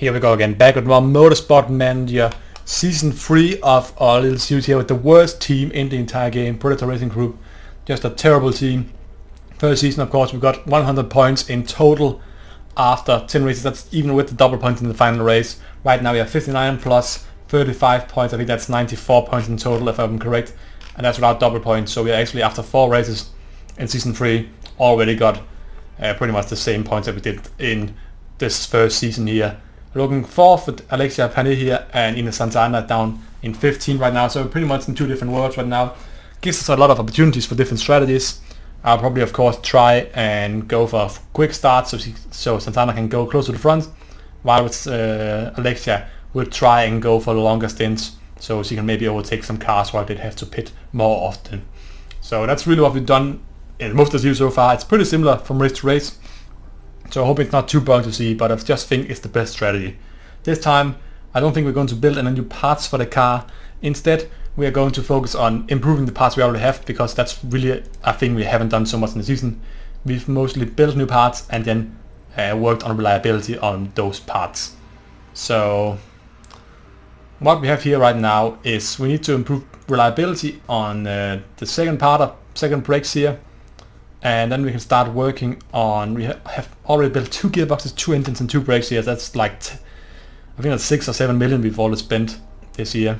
Here we go again, back with more Motorsport Manager, Season 3 of our little series here with the worst team in the entire game, Predator Racing Group. Just a terrible team. First season, of course, we got 100 points in total after 10 races. That's even with the double points in the final race. Right now we have 59 plus 35 points. I think that's 94 points in total, if I'm correct. And that's without double points. So we actually, after 4 races in Season 3, already got pretty much the same points that we did in this first season here. Looking fourth with Alexia Pane here and Ines Santana down in 15 right now. So pretty much in 2 different worlds right now. Gives us a lot of opportunities for different strategies. I'll probably, of course, try and go for a quick start so Santana can go close to the front, while Alexia will try and go for the longer stints so she can maybe overtake some cars while they have to pit more often. So that's really what we've done in most of the series so far. It's pretty similar from race to race. So I hope it's not too boring to see, but I just think it's the best strategy. This time, I don't think we're going to build any new parts for the car. Instead, we are going to focus on improving the parts we already have, because that's really a thing we haven't done so much in the season. We've mostly built new parts and then worked on reliability on those parts. So what we have here right now is we need to improve reliability on the second brakes here. And then we can start working on, we have already built 2 gearboxes, 2 engines and 2 brakes here. That's like, I think that's 6 or 7 million we've already spent this year.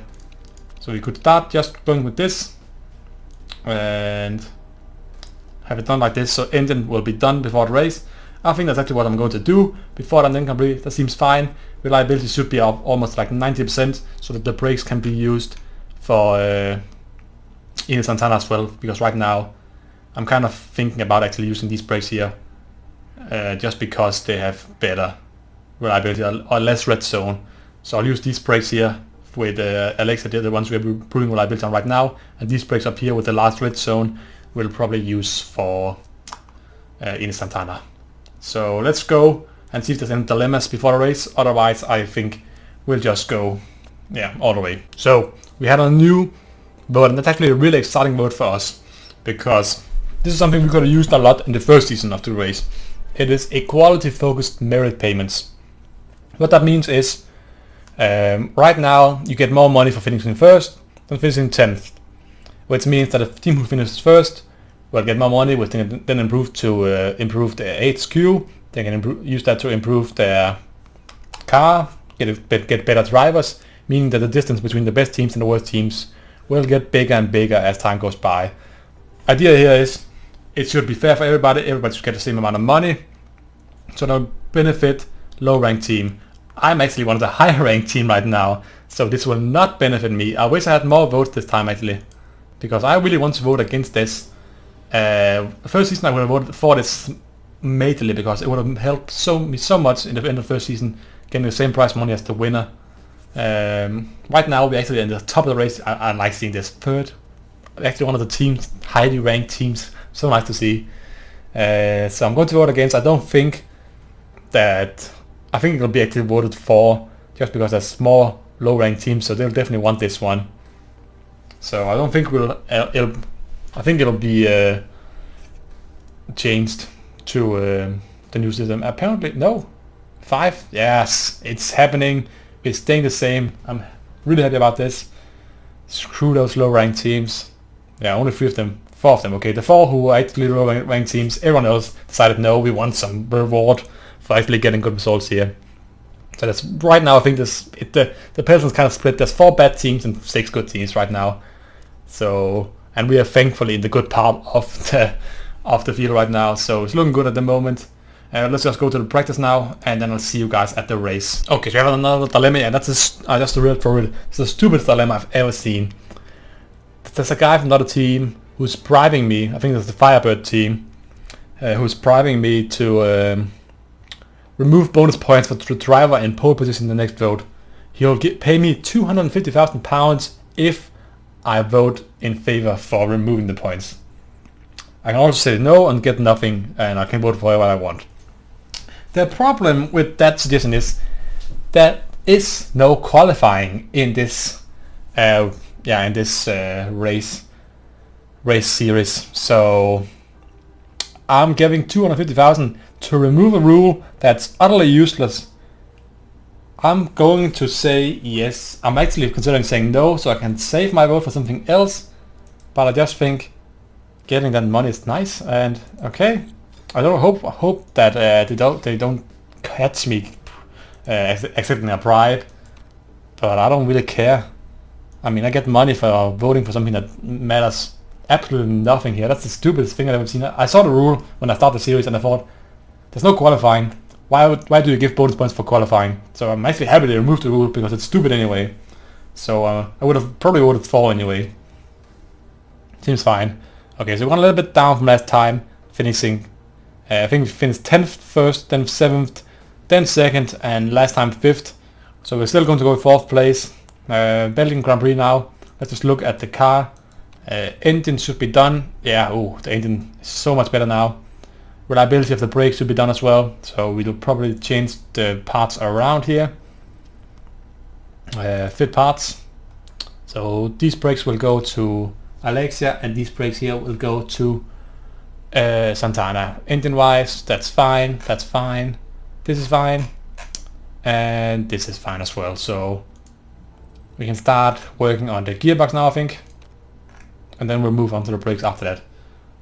So we could start just going with this and have it done like this. So engine will be done before the race. I think that's actually what I'm going to do before that then complete. That seems fine. Reliability should be up almost like 90% so that the brakes can be used for Ines Santana as well, because right now I'm kind of thinking about actually using these brakes here just because they have better reliability or less red zone. So I'll use these brakes here with Alexa, the ones we're improving reliability on right now, and these brakes up here with the last red zone we'll probably use for Ines Santana. So let's go and see if there's any dilemmas before the race. Otherwise I think we'll just go all the way. So we had a new vote, and that's actually a really exciting vote for us, because this is something we could have used a lot in the first season of the race. It is equality focused merit payments. What that means is right now you get more money for finishing first than finishing 10th, which means that a team who finishes first will get more money, which then improve to improve their HQ. They can use that to improve their car, get better drivers, meaning that the distance between the best teams and the worst teams will get bigger and bigger as time goes by. Idea here is it should be fair for everybody. Everybody should get the same amount of money, so that'll benefit low ranked team. I'm actually one of the higher ranked team right now, so this will not benefit me. I wish I had more votes this time actually, because I really want to vote against this. First season I would have voted for this majorly, because it would have helped me so much in the end of the first season, getting the same prize money as the winner. Right now we're actually in the top of the race. I like seeing this third. Actually one of the teams, highly ranked teams. So nice to see. So I'm going to vote against. I think it'll be actually voted for, just because there's more low ranked teams, so they'll definitely want this one. So I don't think I think it'll be changed to the new system. Apparently, no. 5? Yes, it's happening. It's staying the same. I'm really happy about this. Screw those low ranked teams. Yeah, only 4 of them. Okay, the 4 who are actually low ranked teams, everyone else decided no, we want some reward for actually getting good results here. So that's right now. I think the person's kind of split. There's 4 bad teams and 6 good teams right now. So, and we are thankfully in the good part of the field right now. So it's looking good at the moment. Let's just go to the practice now, and then I'll see you guys at the race. Okay, so we have another dilemma, and that's just a real for it. It's the stupidest dilemma I've ever seen. There's a guy from another team who's bribing me. I think that's the Firebird team, who's bribing me to remove bonus points for the driver in pole position in the next vote. He'll pay me £250,000 if I vote in favor for removing the points. I can also say no and get nothing, and I can vote for whatever I want. The problem with that suggestion is there is no qualifying in this race series. So I'm giving 250,000 to remove a rule that's utterly useless. I'm going to say yes. I'm actually considering saying no, so I can save my vote for something else. But I just think getting that money is nice, and okay. I don't hope that they don't catch me accepting a bribe, but I don't really care. I mean, I get money for voting for something that matters absolutely nothing here. That's the stupidest thing I've ever seen. I saw the rule when I started the series and I thought, there's no qualifying. Why do you give bonus points for qualifying? So I'm actually happy they removed the rule because it's stupid anyway. So I would have probably voted for anyway. Seems fine. Okay, so we went a little bit down from last time, finishing. I think we finished 10th first, then 7th, then 2nd, and last time 5th. So we're still going to go 4th place. Belgian Grand Prix now. Let's just look at the car. Engine should be done. Yeah, the engine is so much better now. Reliability of the brakes should be done as well. So we'll probably change the parts around here. Fit parts. So these brakes will go to Alexia, and these brakes here will go to Santana. Engine wise, that's fine. That's fine. This is fine. And this is fine as well. So we can start working on the gearbox now, I think. And then we'll move on to the brakes after that.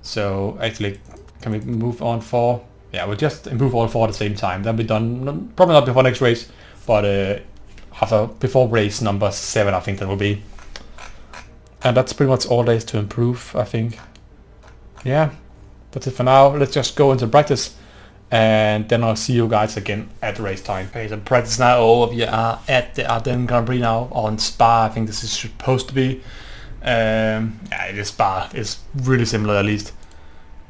So actually, can we move on 4? Yeah, we'll just improve all 4 at the same time. That'll be done, probably not before next race, but before race number 7, I think that will be. And that's pretty much all there is to improve, I think. Yeah, that's it for now. Let's just go into practice, and then I'll see you guys again at race time. Okay, so practice now over. We are at the Ardennes Grand Prix now on Spa. I think this is supposed to be. Yeah, it is Spa. It's really similar at least.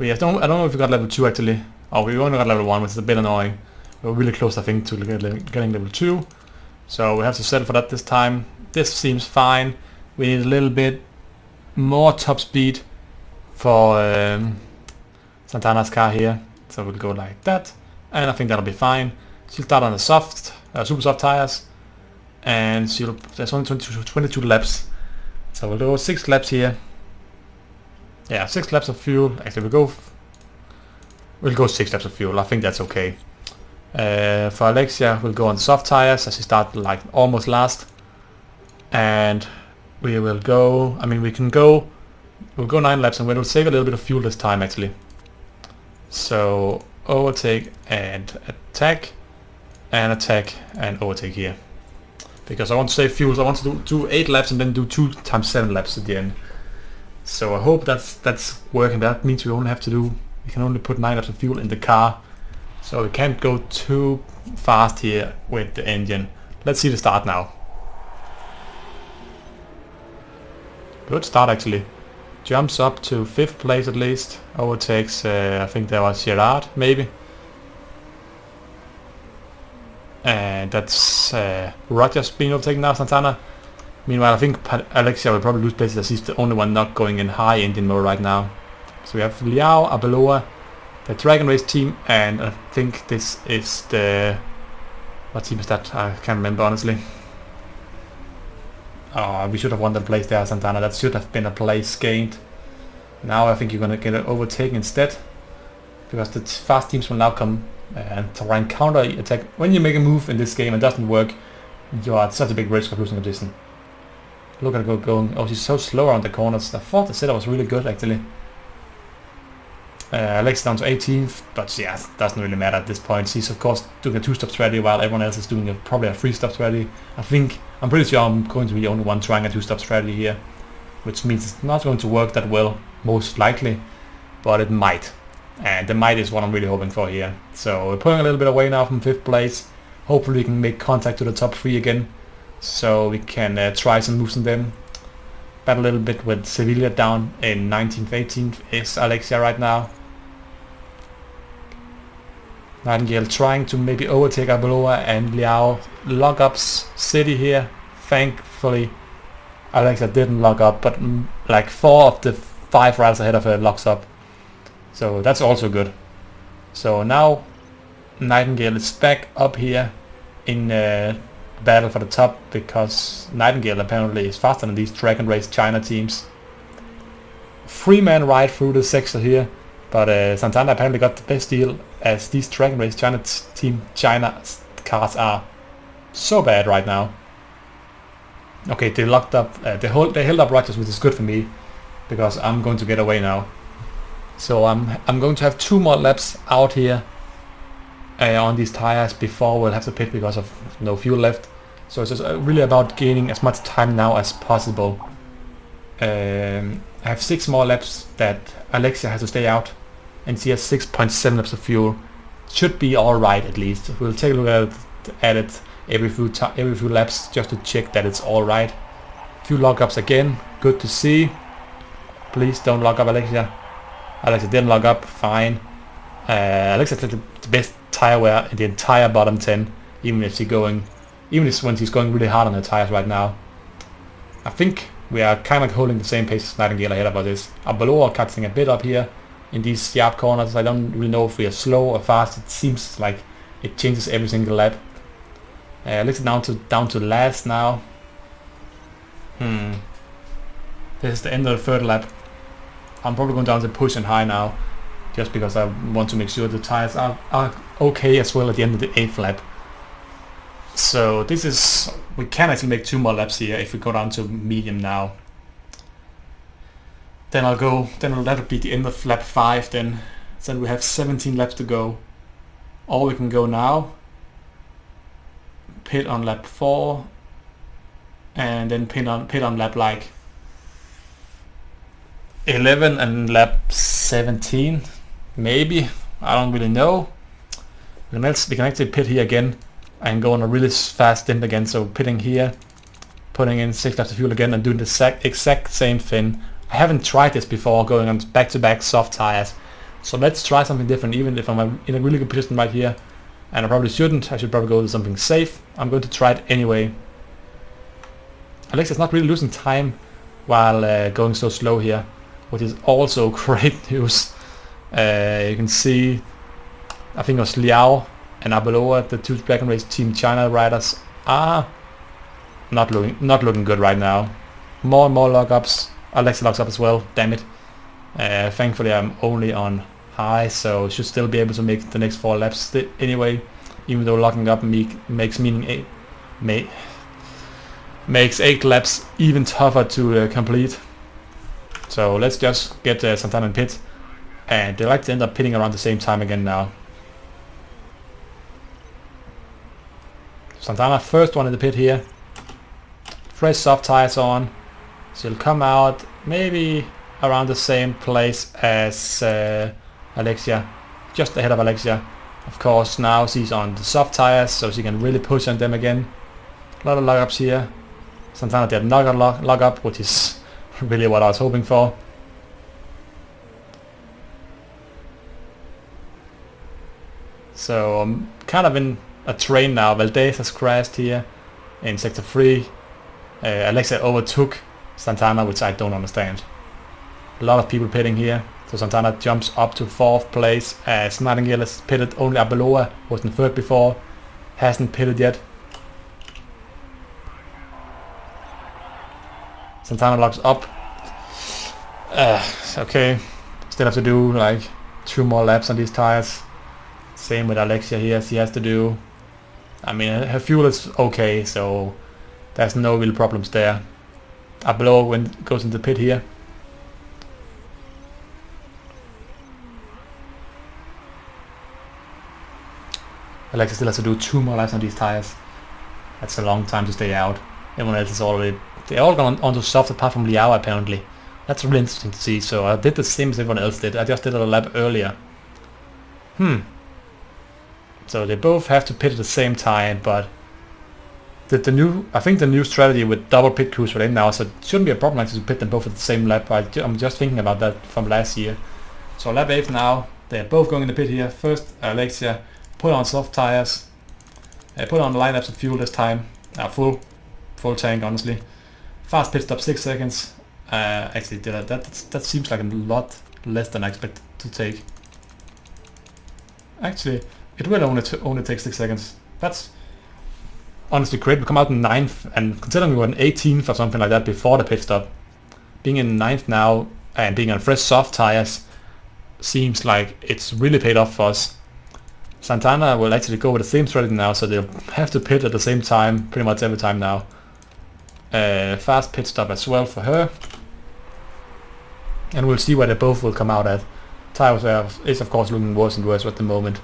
I don't know if we got level 2 actually. Oh, we only got level 1, which is a bit annoying. We're really close, I think, to getting level 2. So we have to settle for that this time. This seems fine. We need a little bit more top speed for Santana's car here. So we'll go like that. And I think that'll be fine. She'll start on the super soft tires. And there's only 22 laps. So we'll go 6 laps here. Yeah, 6 laps of fuel. Actually, we'll go 6 laps of fuel. I think that's okay. For Alexia, we'll go on soft tires as she started like almost last. And we will go, we'll go 9 laps and we'll save a little bit of fuel this time actually. So overtake and attack and overtake here. Because I want to save fuel, so I want to do 8 laps and then do 2 times 7 laps at the end. So I hope that's working. That means we can only put 9 laps of fuel in the car. So we can't go too fast here with the engine. Let's see the start now. Good start actually. Jumps up to 5th place at least. Overtakes, I think there was Gerard maybe. And that's Roger's being overtaken now, Santana. Meanwhile, I think Alexia will probably lose places as he's the only one not going in high engine mode right now. So we have Liao, Arbeloa, the Dragon Race team, and I think this is the... What team is that? I can't remember honestly. Oh, we should have won that place there, Santana. That should have been a place gained. Now I think you're gonna get it overtaken instead, because the fast teams will now come and try and counter attack. When you make a move in this game and it doesn't work, you are at such a big risk of losing a position. Look at her going. Oh, she's so slow around the corners. I thought the setup was really good actually. Alex down to 18th, but yeah, doesn't really matter at this point. She's of course doing a 2-stop strategy while everyone else is doing probably a 3-stop strategy. I'm pretty sure I'm going to be the only one trying a 2-stop strategy here, which means it's not going to work that well, most likely, but it might. And the might is what I'm really hoping for here. So we're pulling a little bit away now from 5th place. Hopefully we can make contact to the top 3 again, so we can try some moves on them. Battle a little bit with Sevilla down in 19th, 18th is Alexia right now. Nightingale trying to maybe overtake Arbeloa and Liao. Lock-ups city here. Thankfully Alexia didn't lock up, but like 4 of the 5 riders ahead of her locks up. So that's also good. So now Nightingale is back up here in battle for the top, because Nightingale apparently is faster than these Dragon Race China teams. 3-man ride through the sector here, but Santana apparently got the best deal, as these Dragon Race China cars are so bad right now. Okay, they locked up. They held up Rogers, which is good for me because I'm going to get away now. So I'm going to have 2 more laps out here on these tires before we'll have to pit because of no fuel left. So it's just really about gaining as much time now as possible. I have 6 more laps that Alexia has to stay out, and she has 6.7 laps of fuel. Should be alright at least. We'll take a look at it every few laps just to check that it's alright. Few lockups again, good to see. Please don't lock up Alexia. Alexia didn't lock up, fine. Alexia has the best tire wear in the entire bottom 10, even if when she's going really hard on her tires right now. I think we are kind of holding the same pace as Nightingale ahead of this. Below are catching a bit up here in these sharp corners. I don't really know if we are slow or fast. It seems like it changes every single lap. Alexia down to last now. This is the end of the 3rd lap. I'm probably going down to push and high now, just because I want to make sure the tires are okay as well at the end of the 8th lap. So this is, we can actually make 2 more laps here if we go down to medium now. Then that'll be the end of lap 5 then. So we have 17 laps to go. Or we can go now, pit on lap 4, and then pit on lap like 11 and lap 17, maybe. I don't really know. We can actually pit here again and go on a really fast stint again. So pitting here, putting in 6 laps of fuel again and doing the exact same thing. I haven't tried this before, going on back-to-back soft tires. So let's try something different, even if I'm in a really good position right here. And I probably shouldn't. I should probably go to something safe. I'm going to try it anyway. Alexia's not really losing time while going so slow here, which is also great news. You can see, I think it was Liao and Abaloa, the 2 Dragon Race Team China riders, are not looking good right now. More and more lockups. Alexia locks up as well, damn it. Thankfully I'm only on high, so should still be able to make the next 4 laps anyway, even though locking up makes 8 laps even tougher to complete. So let's just get Santana in pit, and they like to end up pitting around the same time again now. Santana first one in the pit here, fresh soft tires on. She'll come out maybe around the same place as Alexia, just ahead of Alexia. Of course now she's on the soft tires, so she can really push on them again. A lot of lockups here. Santana did not lock up, which is really what I was hoping for. So I'm kind of in a train now. Valdez has crashed here in sector 3. Alexia overtook Santana, which I don't understand. A lot of people pitting here. So Santana jumps up to 4th place as Nightingale has pitted. Only Abaloa was in 3rd before, hasn't pitted yet. Santana locks up. Okay, still have to do like 2 more laps on these tires. Same with Alexia here, she has to do. I mean, her fuel is okay, so there's no real problems there. Abaloa goes into the pit here. Alexia still has to do 2 more laps on these tires. That's a long time to stay out. Everyone else is already... They're all gone onto soft apart from Liao apparently. That's really interesting to see. So I did the same as everyone else did. I just did a lap earlier. So they both have to pit at the same time, but I think the new strategy with double pit crews for them now, so it shouldn't be a problem to pit them both at the same lap. I'm just thinking about that from last year. So lap 8 now, they're both going in the pit here. First Alexia put on soft tires, put on light laps of fuel this time, full tank honestly. Fast pit stop 6 seconds. Actually did that seems like a lot less than I expected to take. Actually, it will only take 6 seconds. That's honestly great. We come out in 9th, and considering we were in 18th or something like that before the pit stop, being in 9th now and being on fresh soft tires seems like it's really paid off for us. Santana will actually go with the same strategy now, so they'll have to pit at the same time, pretty much every time now. Fast pit stop as well for her. And we'll see where they both will come out at. Tyre is of course looking worse and worse at the moment.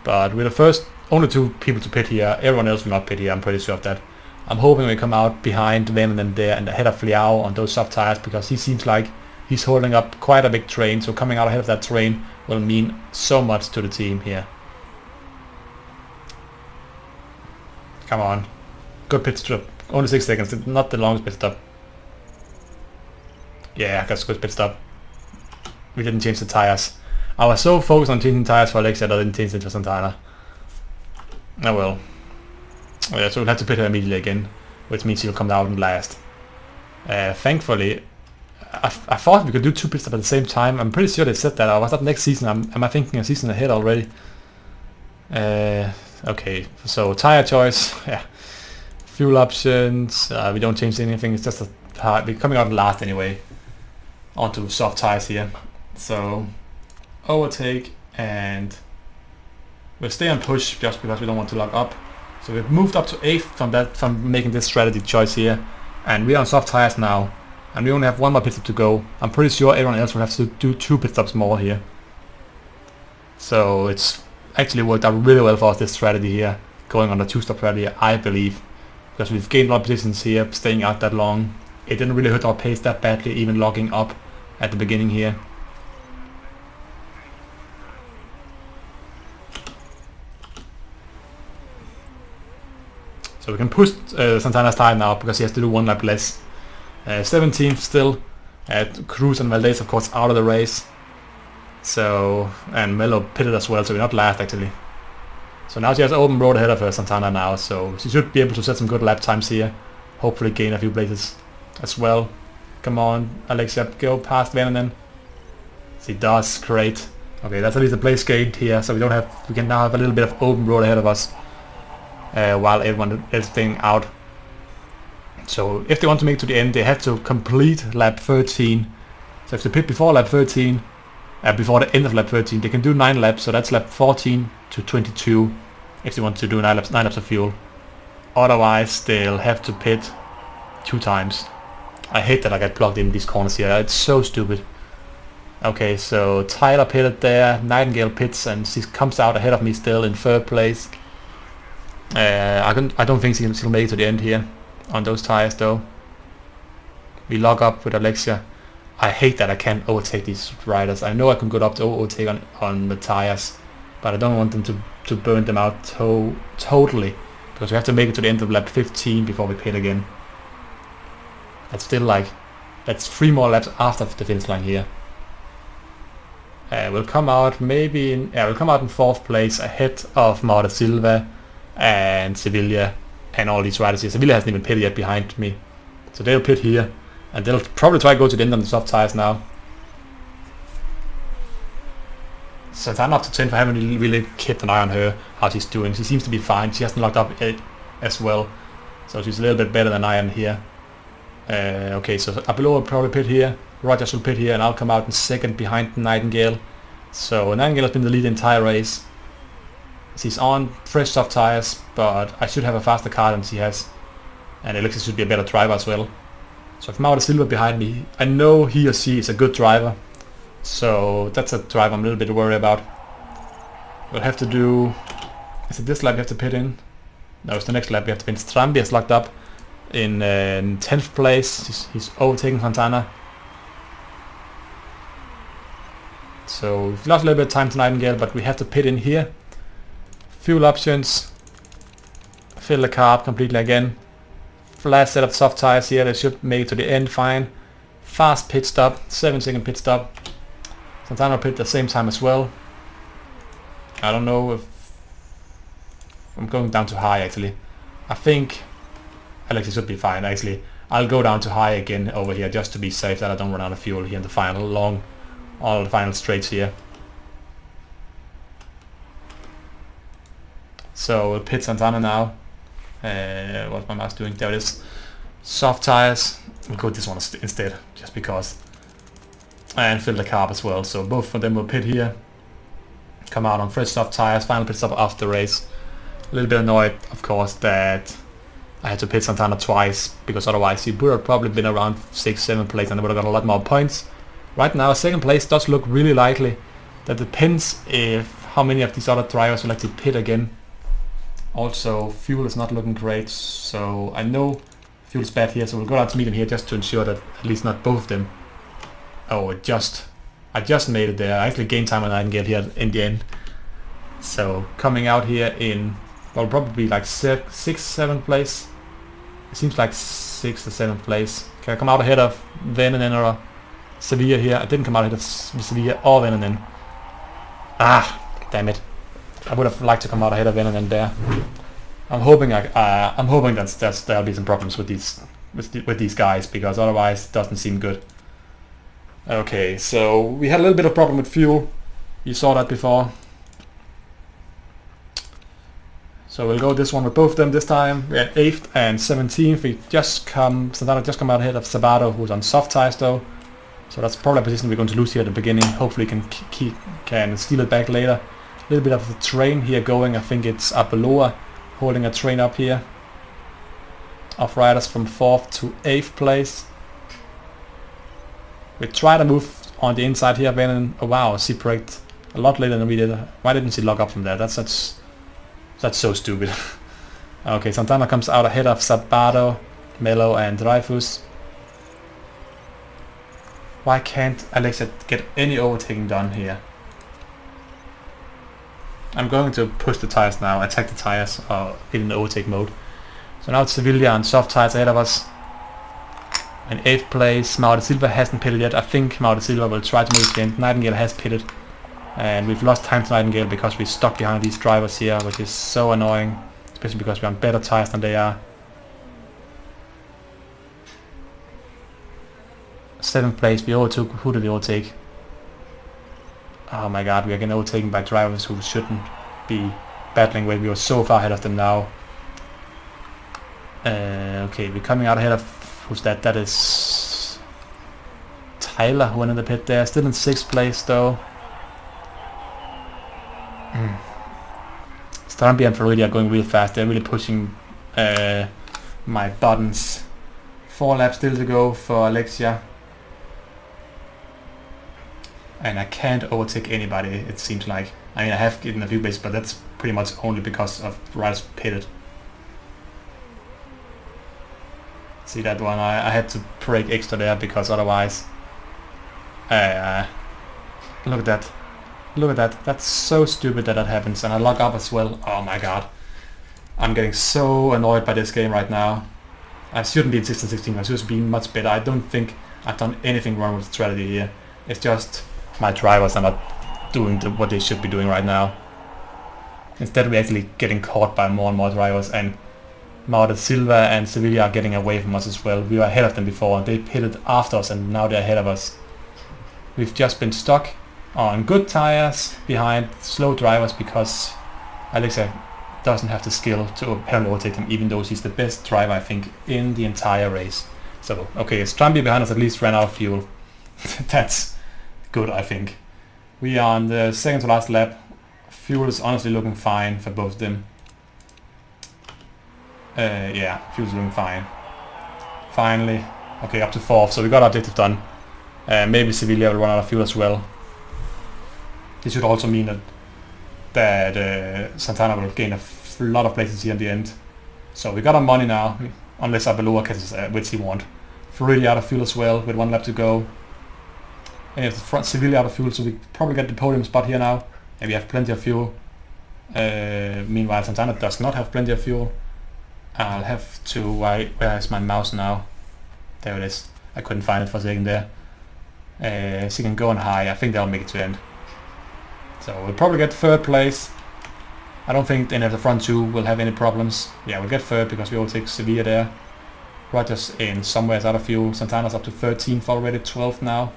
But we're the first, only 2 people to pit here. Everyone else will not pit here, I'm pretty sure of that. I'm hoping we come out behind Venen there and ahead of Liao on those soft tires, because he seems like he's holding up quite a big train. So coming out ahead of that train will mean so much to the team here. Come on. Good pit stop. Only 6 seconds, not the longest pit stop. Yeah, that's a good pit stop. We didn't change the tires. I was so focused on changing tires for Alexia that I didn't change it for Santana. Oh well. Oh yeah, so we'll have to pit her immediately again, which means she'll come out and last. Thankfully, I thought we could do 2 pit stops at the same time. I'm pretty sure they said that. Or was that next season? Am I thinking a season ahead already? Okay, so tire choice. Yeah. Fuel options. We don't change anything. It's just we're coming out last anyway. Onto soft tires here. So overtake, and we'll stay on push just because we don't want to lock up. So we've moved up to 8th from making this strategy choice here, and we're on soft tires now, and we only have 1 more pit stop to go. I'm pretty sure everyone else will have to do 2 pit stops more here. So it's actually worked out really well for us, this strategy here, going on the 2-stop strategy, I believe, because we've gained a lot of positions here, staying out that long. It didn't really hurt our pace that badly, even locking up at the beginning here. So we can push Santana's tire now, because he has to do 1 lap less. 17th still. Cruz and Valdez of course out of the race. So, and Melo pitted as well, so we're not last actually. So now she has open road ahead of her, Santana now, so she should be able to set some good lap times here. Hopefully gain a few places as well. Come on, Alexia, go past Venen. She does, great. Okay, that's at least a place gained here, so we can now have a little bit of open road ahead of us, while everyone is staying out. So if they want to make it to the end, they have to complete lap 13. So if they pit before lap 13, before the end of lap 13, they can do 9 laps, so that's lap 14 to 22 if they want to do 9 laps of fuel. Otherwise they'll have to pit 2 times. I hate that I get plugged in these corners here, it's so stupid. Okay, so Tyler pitted there, Nightingale pits, and she comes out ahead of me still in 3rd place. I don't think she'll make it to the end here on those tires though. We lock up with Alexia. I hate that I can't overtake these riders. I know I can go up to overtake on the tires, but I don't want them to burn them out totally, because we have to make it to the end of lap 15 before we pit again. That's still like, that's 3 more laps after the finish line here. We'll come out maybe in, we'll come out in 4th place ahead of Marta Silva and Sevilla and all these riders here. Sevilla hasn't even pitted yet behind me, so they'll pit here, and they'll probably try to go to the end on the soft tires now. Santana up to 10th. I haven't really kept an eye on her, how she's doing. She seems to be fine. She hasn't locked up as well, so she's a little bit better than I am here. Okay, so Apollo will probably pit here, Rogers will pit here, and I'll come out in 2nd behind Nightingale. So Nightingale has been the lead entire race. She's on fresh soft tires, but I should have a faster car than she has, and Alexis should be a better driver as well. So if Mauro Silva behind me, I know he or she is a good driver, so that's a driver I'm a little bit worried about. We'll have to do, is it this lap we have to pit in? No, it's the next lap we have to pit. Strambi is locked up in 10th place. He's overtaking Santana. So we've lost a little bit of time to Nightingale, but we have to pit in here. Fuel options. Fill the car up completely again. Last set of soft tires here. They should make it to the end fine. Fast pit stop. 7-second pit stop. Santana pit at the same time as well. I don't know if I'm going down to high actually. I think Alexis should be fine actually. I'll go down to high again over here just to be safe that I don't run out of fuel here in the final all the final straights here. So we'll pit Santana now. What's my mouse doing? There it is. Soft tires. We'll go with this one instead, just because. And fill the car up as well. So both of them will pit here. come out on fresh soft tires, final pit stop after the race. A little bit annoyed, of course, that I had to pit Santana twice, because otherwise he would have probably been around 6-7 place and I would have got a lot more points. Right now, second place does look really likely. That depends if how many of these other drivers will actually pit again. Also, fuel is not looking great, so I know fuel's bad here, so we'll go out to meet him here just to ensure that at least not both of them. Oh, I just made it there. I actually gained time on Nightingale here in the end. So coming out here in, well, probably like 6th, 7th place. It seems like 6th or 7th place. Can I come out ahead of Venenen or Sevilla here? I didn't come out ahead of Sevilla or Venenen. Ah, damn it! I would have liked to come out ahead of Venenen there. I'm hoping that there'll be some problems with these guys, because otherwise it doesn't seem good. Okay, so we had a little bit of problem with fuel. You saw that before. So we'll go this one with both of them this time. We're at 8th and 17th. Santana just come out ahead of Sabato, who's on soft tires though. So that's probably a position we're going to lose here at the beginning. Hopefully can steal it back later. A little bit of the train here going. I think it's Abeloa holding a train up here. Of riders from 4th to 8th place. We try to move on the inside here. Oh wow, she braked a lot later than we did. Why didn't she lock up from there? That's so stupid. Okay, Santana comes out ahead of Sabato, Melo and Dreyfus. Why can't Alexa get any overtaking done here? I'm going to push the tires now, attack the tires, or in the overtake mode. So now it's Sevilla on soft tires ahead of us. In 8th place, Mauro Silva hasn't pitted yet. I think Mauro Silva will try to move again. Nightingale has pitted. And we've lost time to Nightingale because we're stuck behind these drivers here, which is so annoying. Especially because we're on better tires than they are. 7th place, we overtook. Who did we overtake? Oh my god, we are getting overtaken by drivers who shouldn't be battling with. We are so far ahead of them now. Okay, we're coming out ahead of... Who's that? That is... Tyler, who went in the pit there. Still in 6th place though. Starambi and Florida are going real fast. They're really pushing my buttons. 4 laps still to go for Alexia. And I can't overtake anybody, it seems like. I mean, I have gotten a few places, but that's pretty much only because of riders pitted. See that one? I had to brake extra there because otherwise... look at that. Look at that. That's so stupid that happens. And I lock up as well. Oh my god. I'm getting so annoyed by this game right now. I shouldn't be in 16 16. I should be much better. I don't think I've done anything wrong with the strategy here. It's just my drivers are not doing what they should be doing right now. Instead, we're actually getting caught by more and more drivers, and Mauro Silva and Sevilla are getting away from us as well. We were ahead of them before, and they pitted after us, and now they're ahead of us. We've just been stuck on good tires behind slow drivers because Alexa doesn't have the skill to apparently overtake them, even though she's the best driver, I think, in the entire race. So, okay, Strambi behind us at least ran out of fuel. That's good, I think. We are on the second to last lap. Fuel is honestly looking fine for both of them. Yeah, fuel's looking fine. Finally. Okay, up to 4th, so we got our objective done. Maybe Sevilla will run out of fuel as well. This should also mean that Santana will gain a lot of places here in the end. So we got our money now, unless Abeloa catches which he won't. Really out of fuel as well, with 1 lap to go. And if the front Sevilla out of fuel, so we probably get the podium spot here now. And we have plenty of fuel. Meanwhile, Santana does not have plenty of fuel. I'll have to... where is my mouse now? There it is. I couldn't find it for a second there. So you can go on high. I think they'll make it to end. So we'll probably get 3rd place. I don't think any of the front 2 will have any problems. Yeah, we'll get 3rd because we will take Sevilla there. Rogers in somewhere out of fuel. Santana's up to 13th already, 12th now.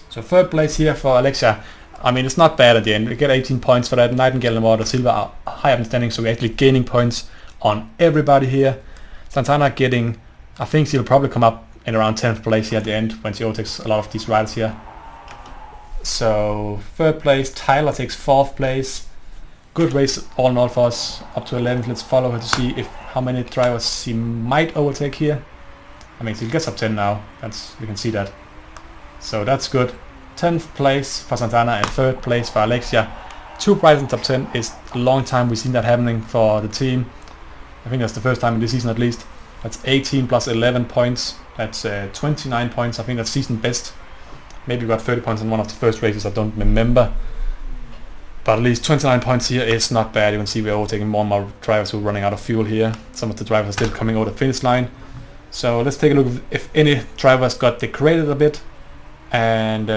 So 3rd place here for Alexia. I mean, it's not bad at the end. We get 18 points for that. Nightingale and Mauro Silva are high up in standing, so we're actually gaining points on everybody here. Santana getting... I think she'll probably come up in around 10th place here at the end when she overtakes a lot of these riders here. So 3rd place, Tyler takes 4th place. Good race all in all for us, up to 11th. Let's follow her to see how many drivers he might overtake here. I mean, he gets up 10 now, we can see that. So that's good. 10th place for Santana and 3rd place for Alexia. 2 prizes in top 10 is a long time we've seen that happening for the team. I think that's the first time in this season at least. That's 18 plus 11 points. That's 29 points. I think that's season best. Maybe we got 30 points in one of the first races, I don't remember. But at least 29 points here is not bad. You can see we're overtaking more and more drivers who are running out of fuel here. Some of the drivers are still coming over the finish line. So let's take a look if any drivers got decorated a bit. And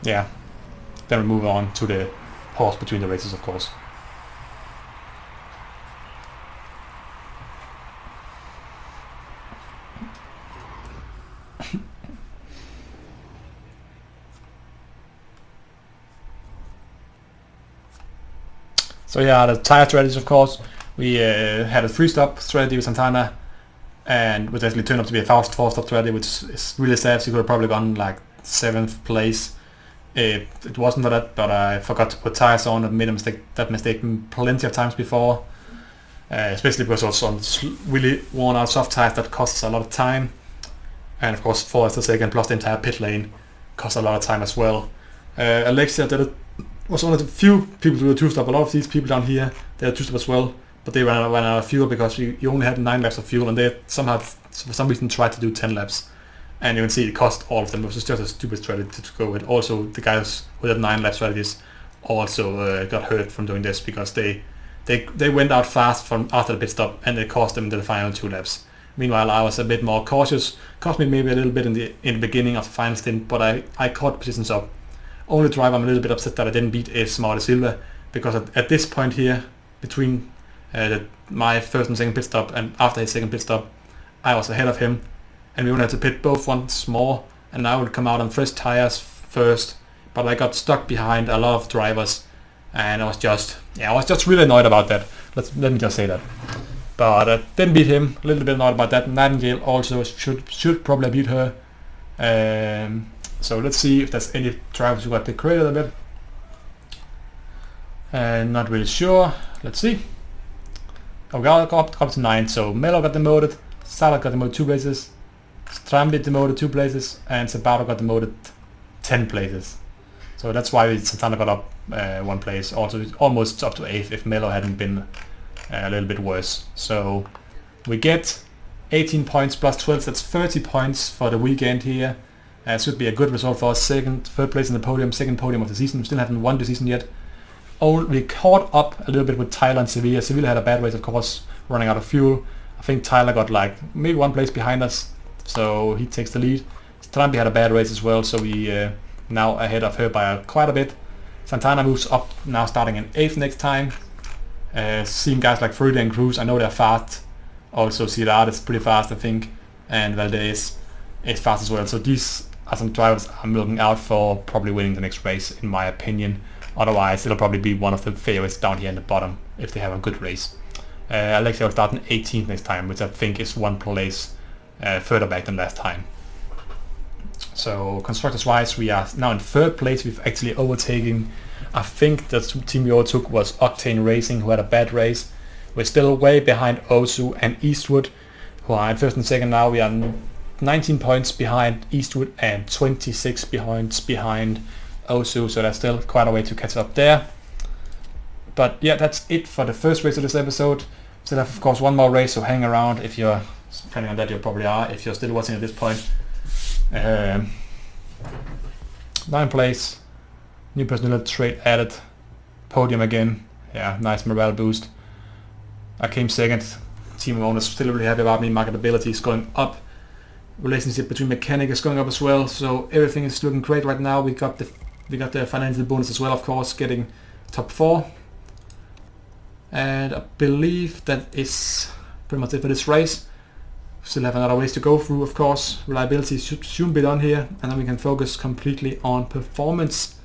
yeah, then we move on to the horse between the races, of course. So yeah, the tire strategies, of course. We had a 3-stop strategy with Santana, and which actually turned up to be a fast 4-stop strategy, which is really sad. She could have probably gone like 7th place. It wasn't for that, but I forgot to put tires on and made that mistake plenty of times before. Especially because also on really worn out soft tires, that costs a lot of time. And of course 4th the second plus the entire pit lane costs a lot of time as well. Alexia was one of the few people to do a 2-stop. A lot of these people down here, they had 2-stop as well, but they ran out of fuel because you only had 9 laps of fuel, and they somehow, for some reason, tried to do 10 laps. And you can see it cost all of them. It was just a stupid strategy to go with. Also, the guys with the 9 lap strategies also got hurt from doing this because they went out fast from after the pit stop, and it cost them the final 2 laps. Meanwhile, I was a bit more cautious. Cost me maybe a little bit in the beginning of the final stint, but I caught positions up. Only driver I'm a little bit upset that I didn't beat is Marty Silva, because at this point here, between my first and second pit stop and after his second pit stop, I was ahead of him, and we only had to pit both once more, and I would come out on fresh tires first, but I got stuck behind a lot of drivers, and I was just really annoyed about that. Let me just say that. But I didn't beat him. A little bit annoyed about that. Nightingale also should probably beat her. So let's see if there's any drivers who got decorated a bit. Not really sure. Let's see. Oh, we got up to 9. So Melo got demoted, Salah got demoted 2 places, Strambi demoted 2 places, and Sabato got demoted 10 places. So that's why Santana got up 1 place. Also, it's almost up to 8th if Melo hadn't been a little bit worse. So we get 18 points plus 12. That's 30 points for the weekend here. Should be a good result for us. 3rd place in the podium, 2nd podium of the season. We still haven't won the season yet. We caught up a little bit with Tyler and Sevilla. Sevilla had a bad race, of course, running out of fuel. I think Tyler got like maybe 1 place behind us, so he takes the lead. Strambi had a bad race as well, so we now ahead of her by quite a bit. Santana moves up now, starting in 8th next time. Seeing guys like Fruity and Cruz, I know they're fast. Also Cirard is pretty fast, I think, and Valdez is fast as well. So these are some drivers I'm looking out for probably winning the next race, in my opinion. Otherwise, it'll probably be one of the favorites down here in the bottom if they have a good race. Alexia will start in 18th next time, which I think is 1 place further back than last time. So constructors wise, we are now in 3rd place. We've actually overtaken, I think the team we overtook was Octane Racing, who had a bad race. We're still way behind Osu and Eastwood, who are in 1st and 2nd now. We are 19 points behind Eastwood and 26 points behind Osu, so there's still quite a way to catch up there. But yeah, that's it for the first race of this episode. Still have, of course, 1 more race, so hang around if you're planning on that. You probably are if you're still watching at this point. 9th place, new personality trait added, podium again. Yeah, nice morale boost. I came 2nd. Team owners still really happy about me. Marketability is going up. Relationship between mechanic is going up as well. So everything is looking great right now. We got the financial bonus as well, of course, getting top 4. And I believe that is pretty much it for this race. Still have another race to go through, of course. Reliability should soon be done here, and then we can focus completely on performance.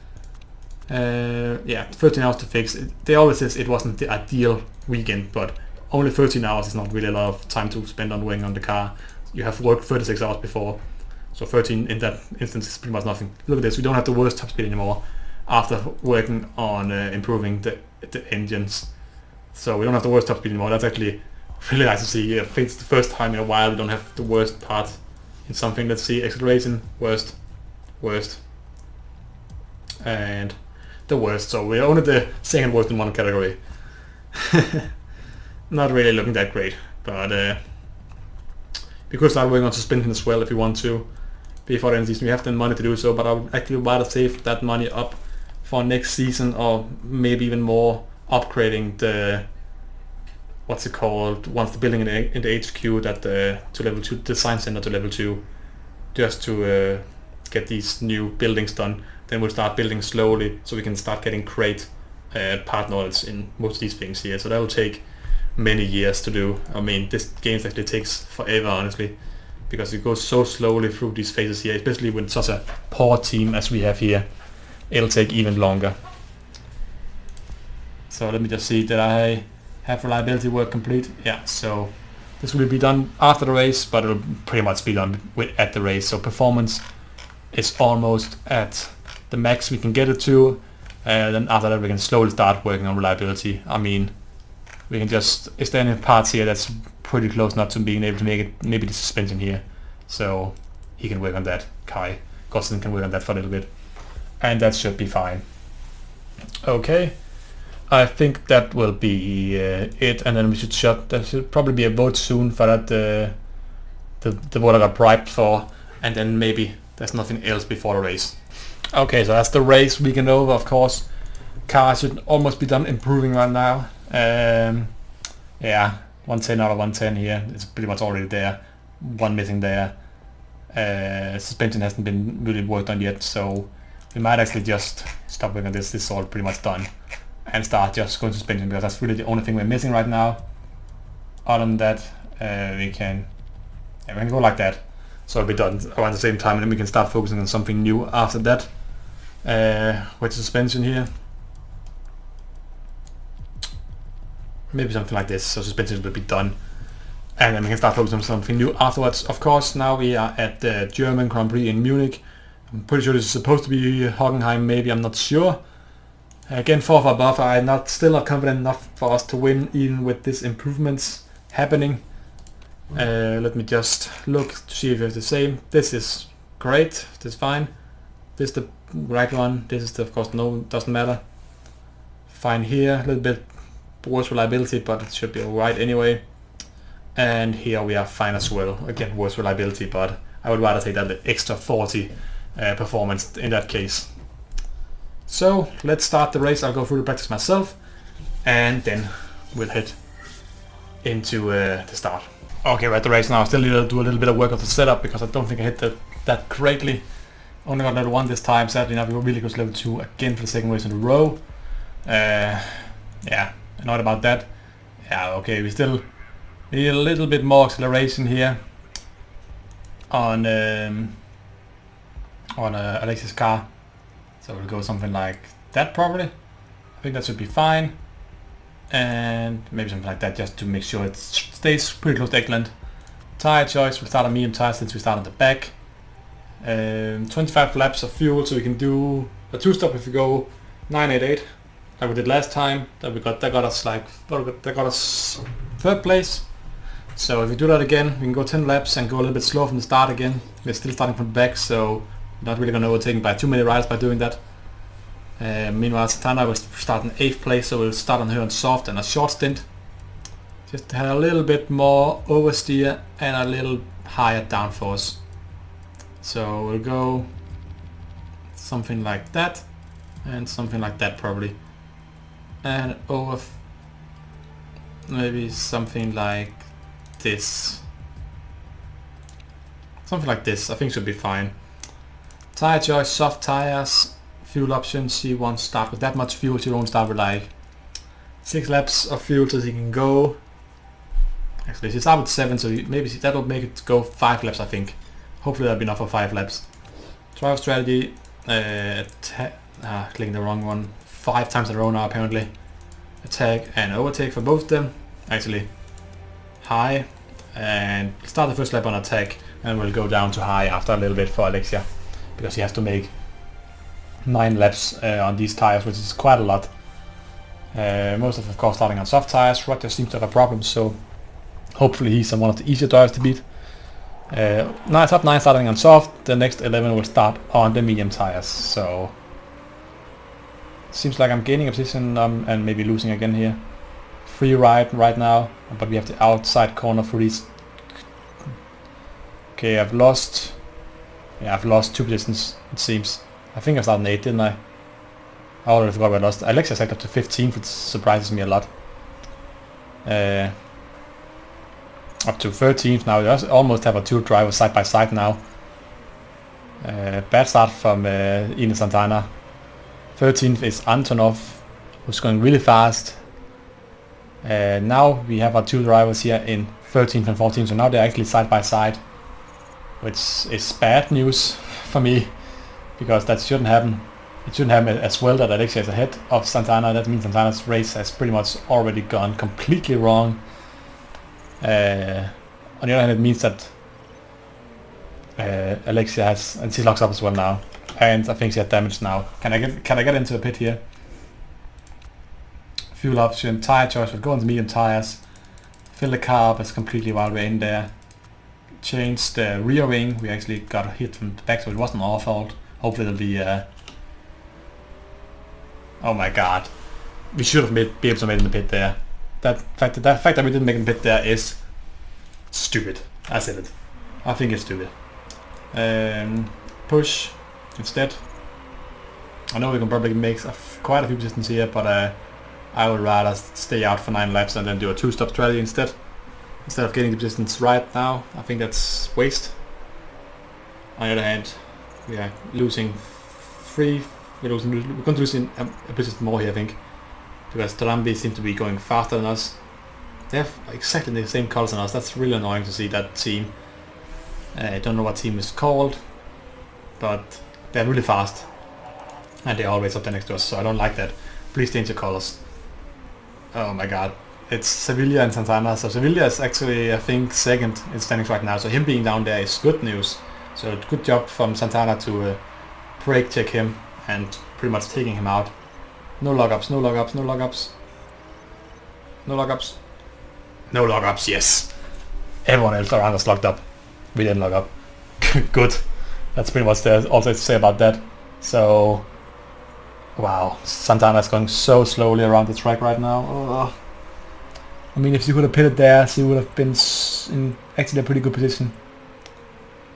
Yeah, 13 hours to fix. They always says it wasn't the ideal weekend, but only 13 hours is not really a lot of time to spend on working on the car. You have worked 36 hours before. So 13 in that instance is pretty much nothing. Look at this, we don't have the worst top speed anymore after working on improving the engines. So we don't have the worst top speed anymore. That's actually really nice to see. I think it's the first time in a while we don't have the worst part in something. Let's see, acceleration, worst, and the worst. So we're only the second worst in one category. Not really looking that great, but we could start working on suspension as well if we want to before the end of the season. We have the money to do so, but I would actually rather save that money up for next season, or maybe even more, upgrading the, what's it called, once the building in the HQ that to level 2, design center to level 2, just to get these new buildings done. Then we'll start building slowly so we can start getting great part knowledge in most of these things here. So that will take many years to do. I mean, this game actually takes forever, honestly, because it goes so slowly through these phases here, especially with such a poor team as we have here. It'll take even longer. So let me just see, did I have reliability work complete? Yeah, so this will be done after the race, but it'll pretty much be done at the race. So performance is almost at the max we can get it to. Then after that we can slowly start working on reliability. I mean, we can just, is there any parts here that's pretty close not to being able to make it? Maybe the suspension here. So he can work on that. Kai Gosling can work on that for a little bit. And that should be fine. Okay. I think that will be it, and then we should shut. There should probably be a vote soon for that the vote I got bribed for, and then maybe there's nothing else before the race. Okay, so that's the race weekend over. Of course, car should almost be done improving right now. Yeah, 110 out of 110 here. It's pretty much already there. One missing there. Suspension hasn't been really worked on yet, so we might actually just stop working on this. This is all pretty much done, and start just going to suspension, because that's really the only thing we're missing right now. Other than that, we can go like that. So it'll be done around the same time, and then we can start focusing on something new after that. With suspension here, maybe something like this. So suspension will be done, and then we can start focusing on something new afterwards. Of course, now we are at the German Grand Prix in Munich. I'm pretty sure this is supposed to be Hockenheim, maybe, I'm not sure. Again, 4 for above, I'm still not confident enough for us to win, even with these improvements happening. Let me just look to see if it's the same. This is great, this is fine. This is the right one, this is the, of course, no, doesn't matter. Fine here, a little bit worse reliability, but it should be alright anyway. And here we are fine as well. Again, worse reliability, but I would rather take that the extra 40 performance in that case. So let's start the race. I'll go through the practice myself, and then we'll head into the start. Okay, we're at the race now. I still need to do a little bit of work of the setup, because I don't think I hit that greatly. Only got level 1 this time. Sadly enough, we really goes level 2 again for the second race in a row. Yeah, annoyed about that. Yeah, okay, we still need a little bit more acceleration here on Alexis' car. So we'll go something like that probably. I think that should be fine. And maybe something like that, just to make sure it stays pretty close to excellent. Tire choice, we'll start on medium tire since we start on the back. 25 laps of fuel, so we can do a 2-stop if we go 988 like we did last time. That got us like, that got us 3rd place. So if we do that again, we can go 10 laps and go a little bit slower from the start again. We're still starting from the back, so not really going to overtake by too many riders by doing that. Meanwhile, Santana will start in 8th place, so we'll start on her on soft and a short stint. Just to have a little bit more oversteer and a little higher downforce. So we'll go something like that, and something like that probably. And over, maybe something like this. Something like this, I think should be fine. Tire choice, soft tires, fuel options. She won't start with that much fuel, she won't start with like 6 laps of fuel, so she can go, actually she started with 7, so maybe that will make it go 5 laps, I think. Hopefully that'll be enough for 5 laps. Drive strategy, clicking the wrong one 5 times in a row now apparently. Attack and overtake for both of them, actually high, and start the first lap on attack. and we'll go down to high after a little bit for Alexia, because he has to make 9 laps on these tires, which is quite a lot. Most of course starting on soft tires. Roger seems to have a problem, so hopefully he's one of the easier drivers to beat. Top 9 starting on soft, the next 11 will start on the medium tires, so seems like I'm gaining a position and maybe losing again here. Free ride right now, but we have the outside corner for these. Okay, I've lost 2 positions, it seems. I think I started in 8, didn't I? I already forgot where I lost. Alexia sacked up to 15th, which surprises me a lot. Up to 13th now. We almost have our 2 drivers side by side now. Bad start from Ines Santana. 13th is Antonov, who's going really fast. Now we have our 2 drivers here in 13th and 14th, so now they're actually side by side, which is bad news for me, because that shouldn't happen. It shouldn't happen as well that Alexia is ahead of Santana. That means Santana's race has pretty much already gone completely wrong. On the other hand, it means that Alexia has, and she locks up as well now, and I think she had damage now. Can I get into a pit here? Fuel option, tire choice, we'll go on the medium tires. Fill the car up as completely while we're in there. Change the rear wing. We actually got hit from the back, so it wasn't our fault. Hopefully it'll be oh my god. We should have be able to make it in the pit there. That fact that we didn't make it in the pit there is stupid. I said it. I think it's stupid. Push instead. I know we can probably make quite a few positions here, but I would rather stay out for 9 laps and then do a 2-stop strategy instead of getting the positions right now. I think that's waste. On the other hand, we are losing 3. We're going to lose in a position more here, I think, because Tarambi seems to be going faster than us. They have exactly the same colors as us. That's really annoying to see that team. I don't know what team is called, but they're really fast, and they're always up there next to us, so I don't like that. Please change your colors. Oh my god. It's Sevilla and Santana. So Sevilla is actually, I think, 2nd in standings right now, so him being down there is good news. So good job from Santana to brake check him and pretty much taking him out. No lockups, no lockups, no lockups. No lockups. No lockups, yes. Everyone else around us locked up. We didn't lock up. Good. That's pretty much all to say about that. So, wow, Santana is going so slowly around the track right now. Oh. I mean, if she would have pitted there, she would have been in actually a pretty good position.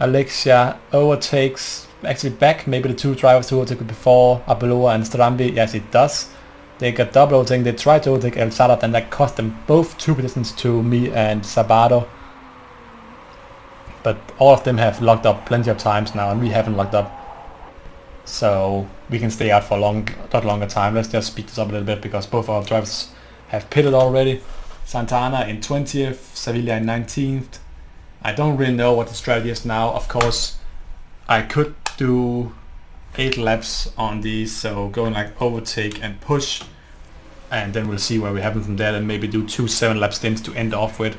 Alexia overtakes, actually back maybe the 2 drivers who overtook before, Abeloa and Strambi. Yes, it does. They got double overtaking. They tried to overtake El Sadat, and that cost them both 2 positions to me and Sabato. But all of them have locked up plenty of times now, and we haven't locked up. So we can stay out for a lot longer time. Let's just speed this up a little bit, because both our drivers have pitted already. Santana in 20th, Sevilla in 19th. I don't really know what the strategy is now. Of course, I could do 8 laps on these, so going like overtake and push, and then we'll see where we happen from there, and maybe do 2 7-lap stints to end off with.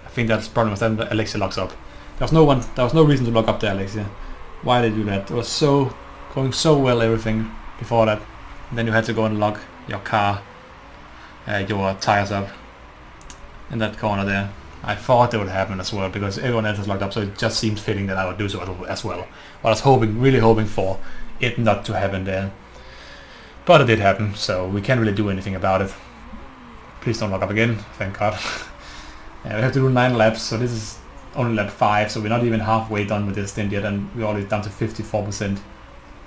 I think that's the problem, then Alexia locks up. There was no reason to lock up there, Alexia. Why did you do that? It was going so well, everything before that. And then you had to go and lock your car, your tires up in that corner there. I thought that would happen as well, because everyone else is locked up, so it just seems fitting that I would do so as well. But I was really hoping for it not to happen there. But it did happen, so we can't really do anything about it. Please don't lock up again, thank god. We have to do 9 laps, so this is only lap 5, so we're not even halfway done with this stint yet, and we're already down to 54%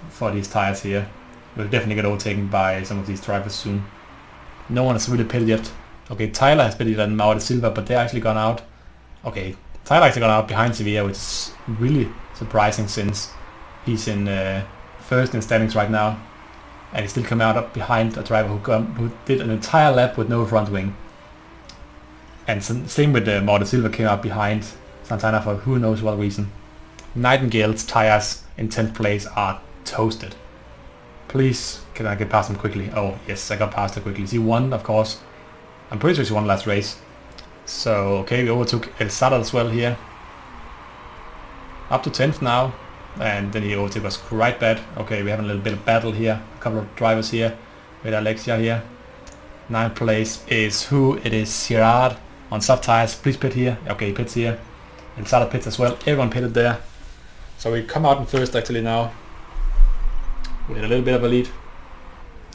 for these tires here. We'll definitely get overtaken by some of these drivers soon. No one has really pitted yet. Okay, Tyler has pitted and Mauro de Silva, but they're actually gone out. Okay, Tyler actually gone out behind Sevilla, which is really surprising since he's in 1st in standings right now, and he's still coming out up behind a driver who did an entire lap with no front wing. And same with Mauro de Silva, came out behind Santana for who knows what reason. Nightingale's tires in 10th place are toasted. Please, can I get past him quickly? Oh yes, I got past her quickly. She won, of course. I'm pretty sure she won last race. So okay, we overtook El Sadat as well here. Up to 10th now, and then he overtook us quite bad. Okay, we have a little bit of battle here, a couple of drivers here, with Alexia here. 9th place is who? It is Gerard on soft tires. Please pit here. Okay, he pits here. And Sada pits as well. Everyone pitted there. So we come out in first actually now, with a little bit of a lead.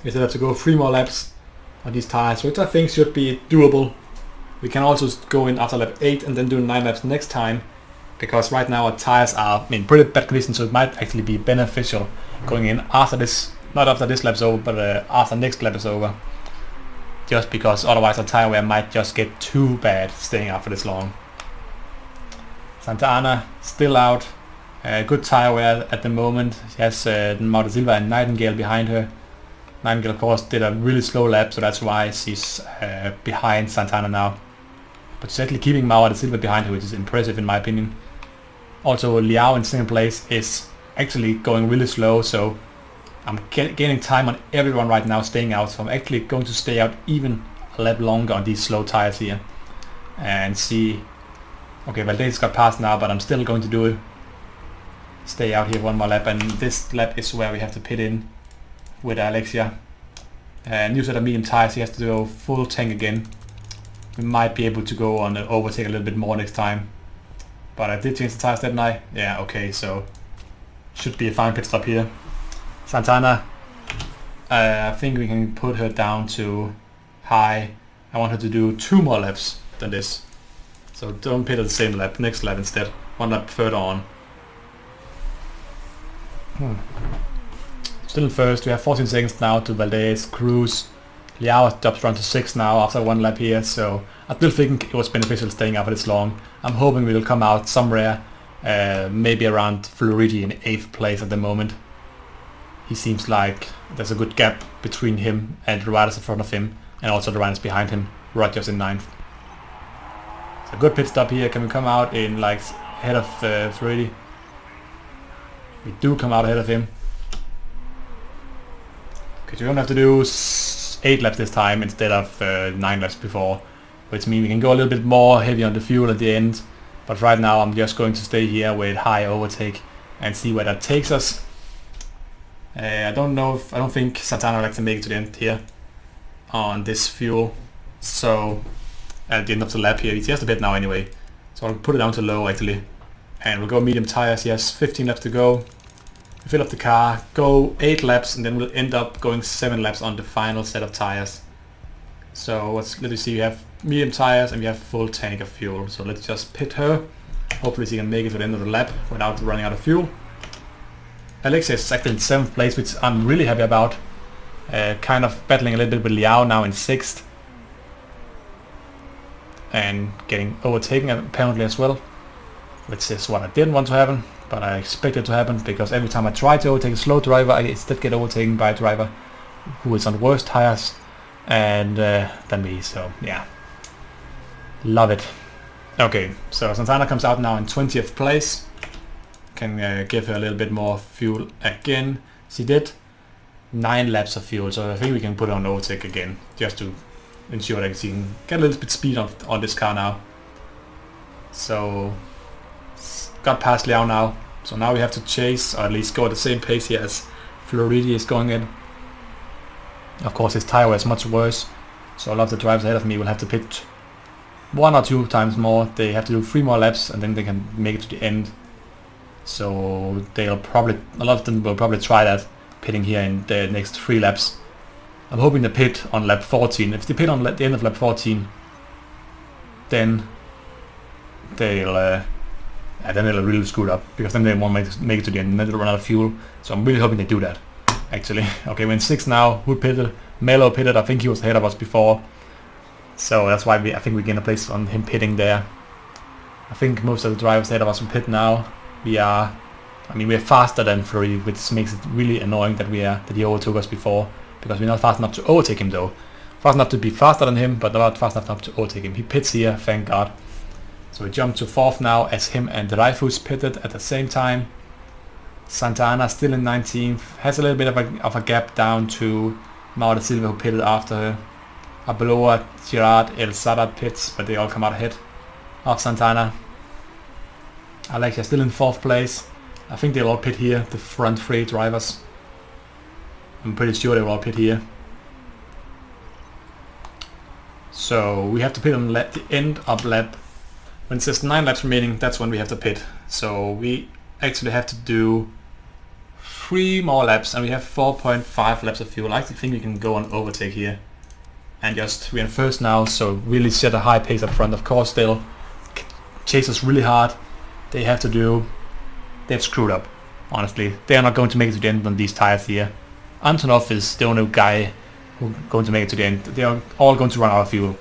We still have to go 3 more laps on these tires, which I think should be doable. We can also go in after lap 8 and then do 9 laps next time, because right now our tires are in pretty bad condition, so it might actually be beneficial going in after this, not after this lap's over, but after next lap is over. Just because otherwise our tire wear might just get too bad staying out for this long. Santa Ana still out. Good tire wear at the moment. She has Mauro Silva and Nightingale behind her. Nightingale of course did a really slow lap, so that's why she's behind Santana now. But she's actually keeping Mauro Silva behind her, which is impressive in my opinion. Also Liao in second place is actually going really slow, so I'm gaining time on everyone right now staying out, so I'm actually going to stay out even a lap longer on these slow tires here. And see, okay, Valdez got past now, but I'm still going to do it. Stay out here 1 more lap, and this lap is where we have to pit in with Alexia. New set of medium tires, he has to go full tank again. We might be able to go on and overtake a little bit more next time. But I did change the tires, didn't I? Yeah, okay, so should be a fine pit stop here. Santana, I think we can put her down to high. I want her to do 2 more laps than this. So don't pit at the same lap, next lap instead. 1 lap further on. Still in first, we have 14 seconds now to Valdez, Cruz. Liao drops down to 6 now after 1 lap here, so I still think it was beneficial staying out for this long. I'm hoping we will come out somewhere, maybe around Floridi in 8th place at the moment. He seems like there's a good gap between him and the riders in front of him, and also the riders behind him. Rogers in 9th. It's a good pit stop here. Can we come out in like ahead of Floridi? We do come out ahead of him. Okay, so we don't have to do 8 laps this time instead of 9 laps before, which means we can go a little bit more heavy on the fuel at the end. But right now I'm just going to stay here with high overtake and see where that takes us. I don't think Santana likes to make it to the end here on this fuel. So at the end of the lap here, it's just a bit now anyway. So I'll put it down to low actually. And we'll go medium tires. Yes, 15 laps to go. Fill up the car, go 8 laps, and then we'll end up going 7 laps on the final set of tires. So let's see, we have medium tires and we have full tank of fuel. So let's just pit her. Hopefully she can make it to the end of the lap without running out of fuel. Alexia is actually in 7th place, which I'm really happy about. Kind of battling a little bit with Liao now in 6th. And getting overtaken apparently as well. Which is what I didn't want to happen, but I expected to happen, because every time I try to overtake a slow driver, I instead get overtaken by a driver who is on worse tires and than me, so yeah. Love it. Okay, so Santana comes out now in 20th place. Can give her a little bit more fuel again. She did 9 laps of fuel, so I think we can put her on overtake again, just to ensure that she can get a little bit speed on this car now. So got past Liao now, so now we have to chase, or at least go at the same pace here as Floridi is going in. Of course his tire wear is much worse, so a lot of the drivers ahead of me will have to pit 1 or 2 times more. They have to do 3 more laps and then they can make it to the end. So they'll probably, a lot of them will probably try that, pitting here in the next 3 laps. I'm hoping to pit on lap 14. If they pit on the end of lap 14, then they'll really screw it up, because then they won't make it to the end and then they'll run out of fuel. So I'm really hoping they do that, actually. Okay, we're in 6th now. Who pitted? Melo pitted. I think he was ahead of us before. So that's why I think we gain a place on him pitting there. I think most of the drivers ahead of us will pit now. We're faster than Fleury, which makes it really annoying that he overtook us before, because we're not fast enough to overtake him though. Fast enough to be faster than him, but not fast enough to overtake him. He pits here, thank God. So we jump to 4th now, as him and Dreyfus pitted at the same time. Santana still in 19th, has a little bit of a gap down to Mauro Silva, who pitted after her. Abloa, Girard, El Sadat pits, but they all come out ahead of Santana. Alexia still in 4th place. I think they'll all pit here, the front 3 drivers. I'm pretty sure they will all pit here. So we have to pit on the end of lap. When it says 9 laps remaining, that's when we have to pit. So we actually have to do 3 more laps, and we have 4.5 laps of fuel. I think we can go on overtake here. And just, we're in first now, so really set a high pace up front. Of course they'll chase us really hard. They've screwed up, honestly. They are not going to make it to the end on these tires here. Antonov is the only guy who's going to make it to the end. They are all going to run out of fuel,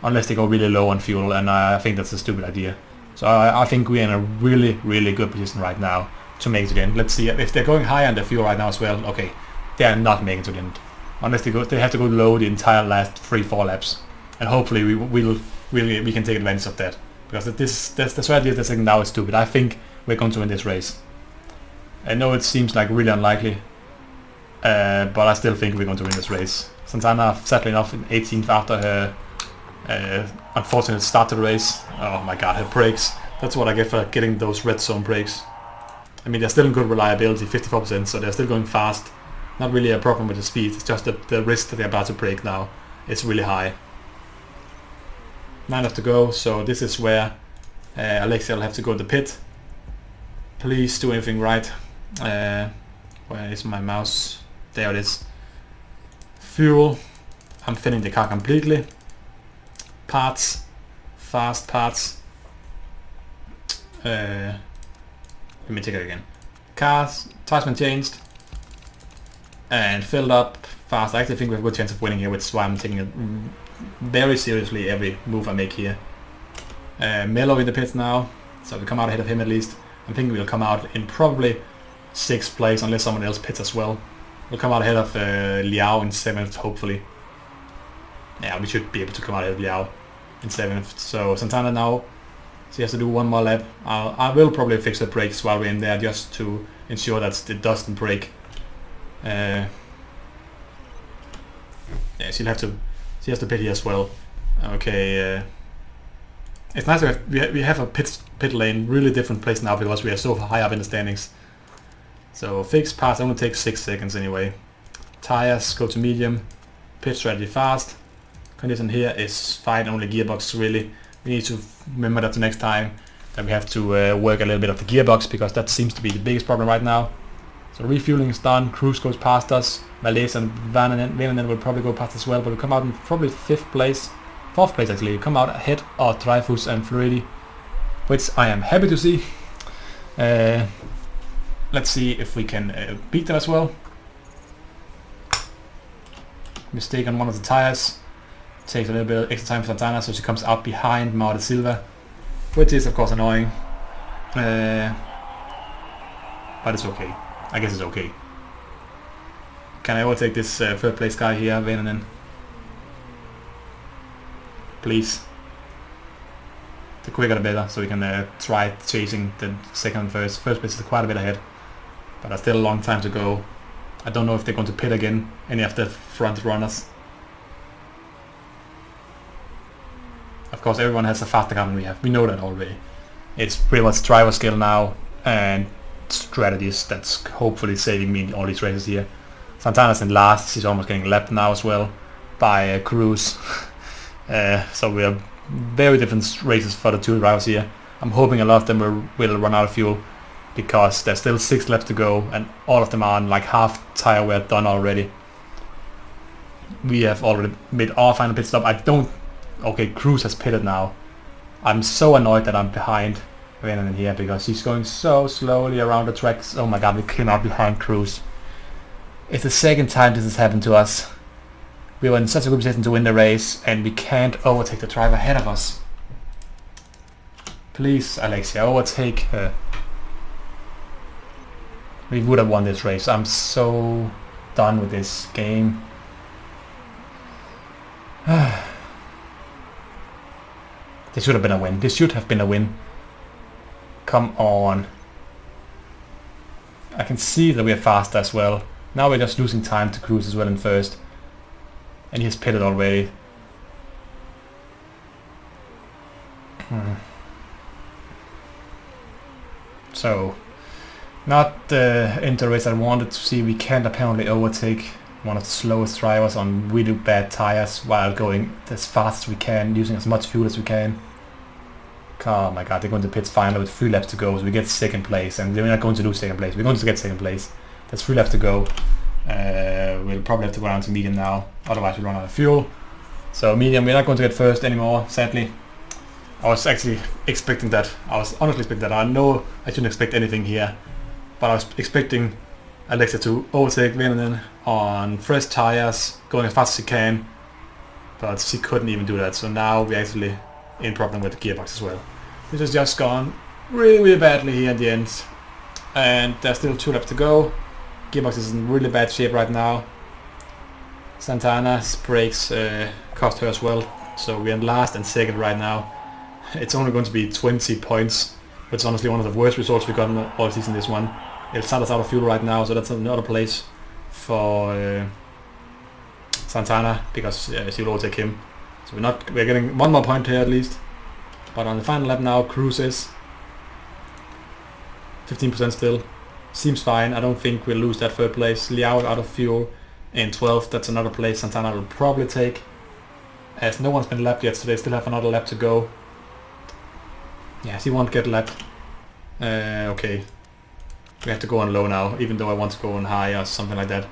unless they go really low on fuel, and I think that's a stupid idea. So I think we're in a really, really good position right now to make it to the end. Let's see if they're going high on the fuel right now as well. Okay, they are not making it to the end. Unless they have to go low the entire last 3-4 laps, and hopefully we can take advantage of that, because the strategy that's taking now is stupid. I think we're going to win this race. I know it seems like really unlikely, but I still think we're going to win this race. Santana settling off in 18th after her unfortunate start to the race. Oh my god, her brakes. That's what I get for getting those red zone brakes. I mean, they're still in good reliability, 54%, so they're still going fast. Not really a problem with the speed, it's just the risk that they're about to break now is really high. 9 left to go, so this is where Alexia will have to go to the pit. Please do everything right. Where is my mouse? There it is. Fuel. I'm filling the car completely. Parts. Fast parts. Let me take it again. Cars. Tires been changed. And filled up fast. I actually think we have a good chance of winning here, which is why I'm taking it very seriously every move I make here. Melo in the pits now, so we come out ahead of him at least. I'm thinking we'll come out in probably 6th place unless someone else pits as well. We'll come out ahead of Liao in 7th, hopefully. Yeah, we should be able to come out ahead of Liao in 7th. So Santana now, she has to do 1 more lap. I will probably fix the brakes while we're in there, just to ensure that it doesn't break. Yeah, she has to pit here as well. Okay, it's nice to have, we have a pit lane, really different place now because we are so high up in the standings. So fix pass only takes 6 seconds anyway. Tires go to medium, pit strategy fast. Condition here is fine, only gearbox really. We need to remember that the next time that we have to work a little bit of the gearbox, because that seems to be the biggest problem right now. So refueling is done, Cruz goes past us, Valais and Vanenen will probably go past as well, but we'll come out in probably 5th place, 4th place actually. We'll come out ahead of Dreyfus and Floridi, which I am happy to see. Let's see if we can beat them as well. Mistake on one of the tires, takes a little bit extra time for Santana, so she comes out behind Mauro Silva, which is of course annoying, but it's okay. I guess it's okay. Can I overtake this 3rd place guy here, Venenen? Please. The quicker the better, so we can try chasing the 2nd and 1st. 1st place is quite a bit ahead, but there's still a long time to go. I don't know if they're going to pit again, any of the front runners. Of course, everyone has a faster car than we have. We know that already. It's pretty much driver skill now and strategies that's hopefully saving me in all these races here. Santana's in last. She's almost getting lapped now as well by Cruz. So we have very different races for the 2 drivers here. I'm hoping a lot of them will run out of fuel, because there's still 6 laps to go and all of them are on like half tire wear done already. We have already made our final pit stop. Okay, Cruz has pitted now. I'm so annoyed that I'm behind Venenen here, because he's going so slowly around the tracks. Oh my god, we came out behind Cruz. It's the 2nd time this has happened to us. We were in such a good position to win the race and we can't overtake the driver ahead of us. Please, Alexia, overtake her. We would have won this race. I'm so done with this game. This should have been a win. This should have been a win. Come on. I can see that we're faster as well. Now we're just losing time to Cruz as well in 1st. And he has pitted already. So not the into race I wanted to see. We can't apparently overtake one of the slowest drivers on really bad tires while going as fast as we can, using as much fuel as we can. Oh my god, they're going to pits finally with 3 laps to go, so we get second place, and we're not going to lose second place, we're going to get second place. There's 3 laps to go. We'll probably have to go down to medium now, otherwise we'll run out of fuel. So medium, we're not going to get first anymore, sadly. I was actually expecting that. I was honestly expecting that. I know I shouldn't expect anything here, but I was expecting Alexa to overtake Venenen on fresh tires, going as fast as she can, but she couldn't even do that. So now we're actually in problem with the gearbox as well. This has just gone really badly here at the end, and there's still 2 laps to go. Gearbox is in really bad shape right now. Santana's brakes cost her as well, so we're in last and second right now. It's only going to be 20 points, which is honestly one of the worst results we've gotten all season this one. El Santa's out of fuel right now, so that's another place for Santana, because she'll overtake him. So we're getting 1 more point here at least. But on the final lap now, Cruz is 15% still. Seems fine. I don't think we'll lose that 3rd place. Liao out of fuel in 12th. That's another place Santana will probably take, as no one's been lapped yet, so they still have another lap to go. Yes, he won't get lapped. Okay. We have to go on low now, even though I want to go on high or something like that.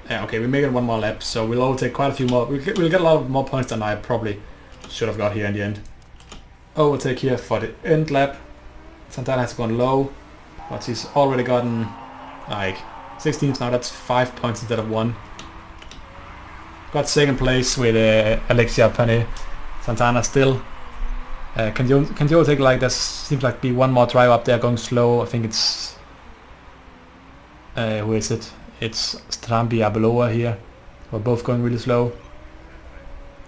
Yeah, okay, we make it 1 more lap, so we'll all take quite a few more. We'll get a lot more points than I probably should have got here in the end. Overtake here for the end lap. Santana has gone low, but she's already gotten like 16th now. That's 5 points instead of 1. Got second place with Alexia Pane. Santana still. Can you overtake? Like, there seems like be 1 more driver up there going slow. I think it's who is it? It's Strambi Abeloa here. We're both going really slow.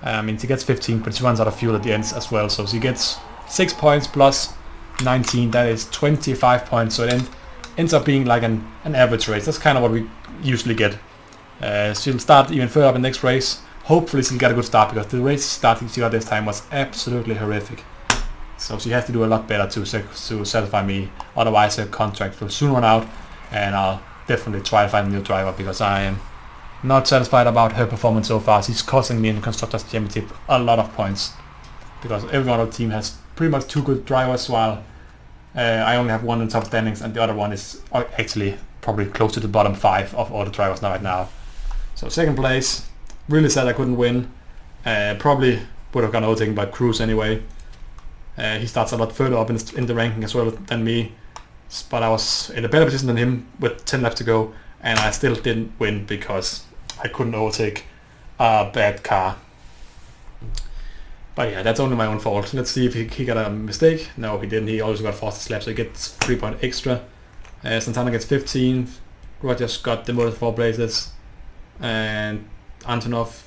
I mean, she gets 15, but she runs out of fuel at the end as well. So she gets 6 points plus 19. That is 25 points. So it ends up being like an average race. That's kind of what we usually get. She'll start even further up in the next race. Hopefully she'll get a good start, because the race starting she got this time was absolutely horrific. So she has to do a lot better to satisfy me. Otherwise her contract will soon run out, and I'll definitely try to find a new driver, because I am not satisfied about her performance so far. She's costing me in the Constructors' Championship a lot of points, because everyone on the team has pretty much 2 good drivers, while I only have 1 in top standings, and the other one is actually probably close to the bottom 5 of all the drivers now right now. So second place, really sad I couldn't win. Probably would have gotten overtaken by Cruz anyway. He starts a lot further up in the ranking as well than me, but I was in a better position than him with 10 laps to go, and I still didn't win because I couldn't overtake a bad car. But yeah, that's only my own fault. Let's see if he got a mistake. No, he didn't. He also got fastest lap, so he gets 3 points extra. Santana gets 15. Rogers got the motor 4 places, and Antonov,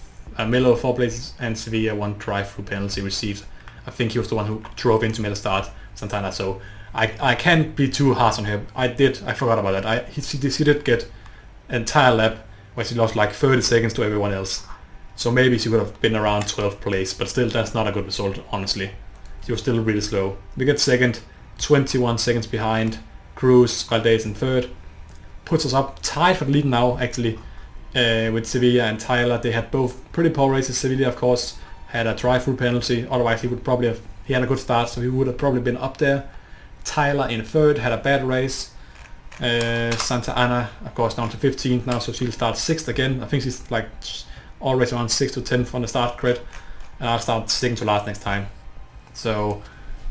Miller 4 places, and Sevilla 1 drive-through penalty received. I think he was the one who drove into me at the start, Santana, so I can't be too harsh on him. I forgot about that. He did get an entire lap where she lost like 30 seconds to everyone else. So maybe she would have been around 12th place, but still that's not a good result, honestly. She was still really slow. We get second, 21 seconds behind. Cruz, Valdez in third. Puts us up tied for the lead now, actually, with Sevilla and Tyler. They had both pretty poor races. Sevilla, of course, had a drive-through penalty. Otherwise, he had a good start, so he would have probably been up there. Tyler in third, had a bad race. Santa Ana, of course, down to 15th now, so she'll start 6th again. I think she's like always around 6th to 10th on the start grid, and I'll start 2nd to last next time. So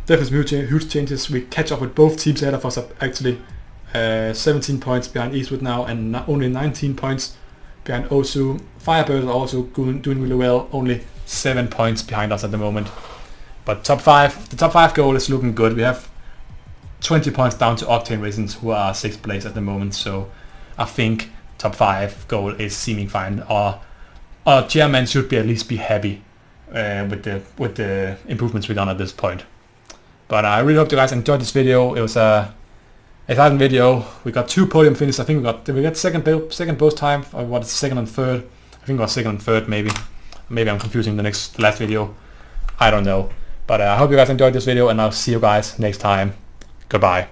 definitely huge changes. We catch up with both teams ahead of us, actually. 17 points behind Eastwood now, and only 19 points behind Osu. Firebird are also doing really well, only 7 points behind us at the moment. But the top 5 goal is looking good. We have 20 points down to Octane Racing, who are 6th place at the moment, so I think top 5 goal is seeming fine. Our chairman should at least be happy with the improvements we've done at this point. But I really hope you guys enjoyed this video. It was a exciting video. We got 2 podium finishes. I think we got second both time, or what is second and third? I think we got second and third, maybe. Maybe I'm confusing the last video. I don't know. But I hope you guys enjoyed this video, and I'll see you guys next time. Goodbye.